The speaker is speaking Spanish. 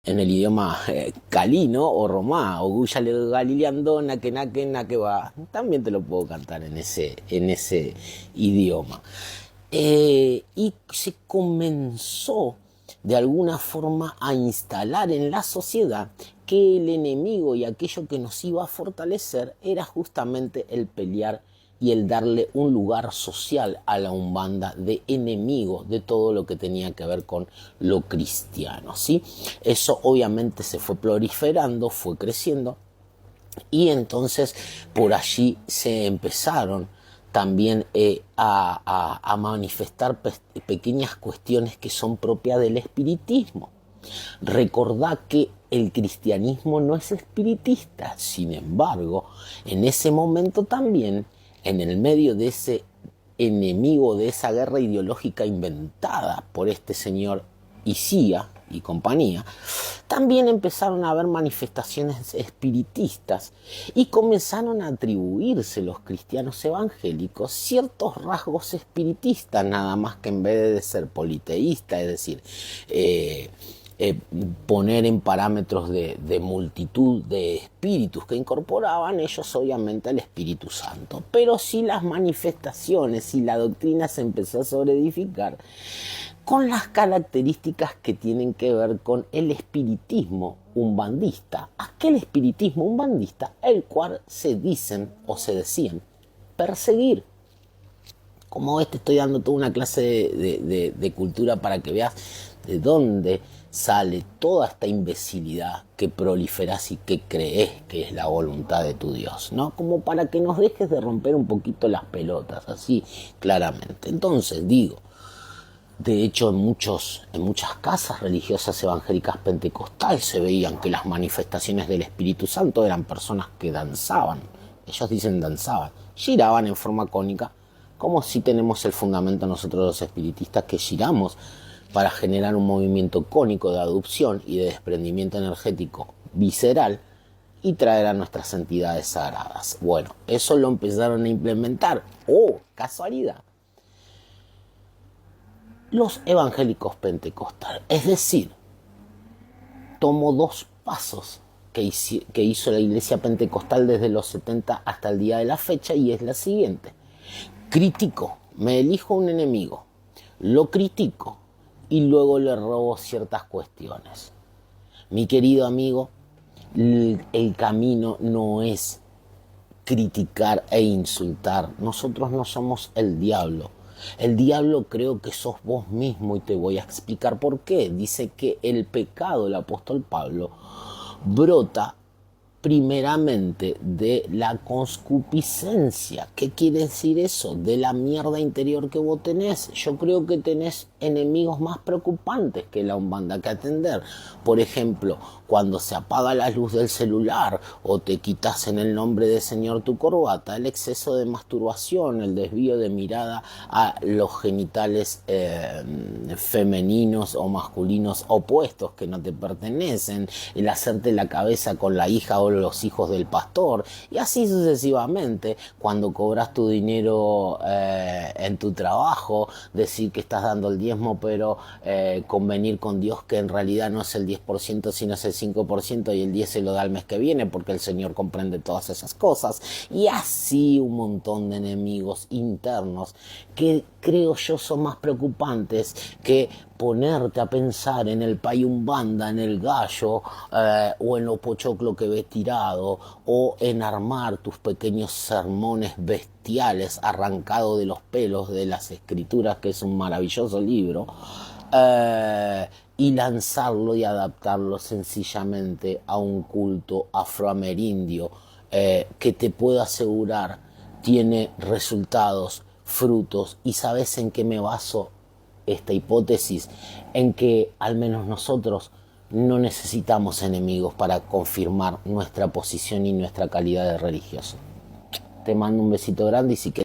en el idioma calino o romá, o Guyale Galiliando, que va. También te lo puedo cantar en ese idioma. Y se comenzó de alguna forma a instalar en la sociedad que el enemigo y aquello que nos iba a fortalecer era justamente el pelear y el darle un lugar social a la Umbanda de enemigo de todo lo que tenía que ver con lo cristiano, ¿sí? Eso obviamente se fue proliferando, fue creciendo, y entonces por allí se empezaron también a manifestar pequeñas cuestiones que son propias del espiritismo. Recordá que el cristianismo no es espiritista, sin embargo, en ese momento también, en el medio de ese enemigo, de esa guerra ideológica inventada por este señor Isia y compañía, también empezaron a haber manifestaciones espiritistas y comenzaron a atribuirse los cristianos evangélicos ciertos rasgos espiritistas, nada más que en vez de ser politeísta, es decir, poner en parámetros de multitud de espíritus que incorporaban ellos obviamente al Espíritu Santo. Pero sí las manifestaciones y la doctrina se empezó a sobreedificar con las características que tienen que ver con el espiritismo umbandista. Aquel espiritismo umbandista el cual se dicen o se decían perseguir. Como ves, te estoy dando toda una clase de cultura para que veas de dónde sale toda esta imbecilidad que proliferas y que crees que es la voluntad de tu Dios, ¿no? Como para que nos dejes de romper un poquito las pelotas, así claramente. Entonces, digo, de hecho, en muchas casas religiosas evangélicas pentecostales se veían que las manifestaciones del Espíritu Santo eran personas que danzaban. Ellos dicen danzaban, giraban en forma cónica, como si tenemos el fundamento nosotros los espiritistas que giramos para generar un movimiento cónico de aducción y de desprendimiento energético visceral y traer a nuestras entidades sagradas. Bueno, eso lo empezaron a implementar. ¡Oh, casualidad! Los evangélicos pentecostales. Es decir, tomo dos pasos que hizo la iglesia pentecostal desde los 70 hasta el día de la fecha, y es la siguiente. Critico, me elijo un enemigo, lo critico y luego le robo ciertas cuestiones. Mi querido amigo, el camino no es criticar e insultar. Nosotros no somos el diablo. El diablo creo que sos vos mismo, y te voy a explicar por qué. Dice que el pecado, el apóstol Pablo, brota primeramente de la concupiscencia. ¿Qué quiere decir eso? De la mierda interior que vos tenés. Yo creo que tenés enemigos más preocupantes que la Umbanda que atender. Por ejemplo, cuando se apaga la luz del celular o te quitas en el nombre del Señor tu corbata, el exceso de masturbación, el desvío de mirada a los genitales femeninos o masculinos opuestos que no te pertenecen, el hacerte la cabeza con la hija o los hijos del pastor, y así sucesivamente. Cuando cobras tu dinero en tu trabajo, decir que estás dando el diezmo, pero convenir con Dios que en realidad no es el 10%, sino es el 5%, y el 10 se lo da el mes que viene, porque el Señor comprende todas esas cosas. Y así un montón de enemigos internos que creo yo son más preocupantes que ponerte a pensar en el payumbanda, en el gallo, o en lo pochoclo que ves tirado, o en armar tus pequeños sermones bestiales arrancados de los pelos de las Escrituras, que es un maravilloso libro, y lanzarlo y adaptarlo sencillamente a un culto afroamerindio que te puedo asegurar tiene resultados, frutos. ¿Y sabes en qué me baso esta hipótesis? En que al menos nosotros no necesitamos enemigos para confirmar nuestra posición y nuestra calidad de religioso. Te mando un besito grande, y si querés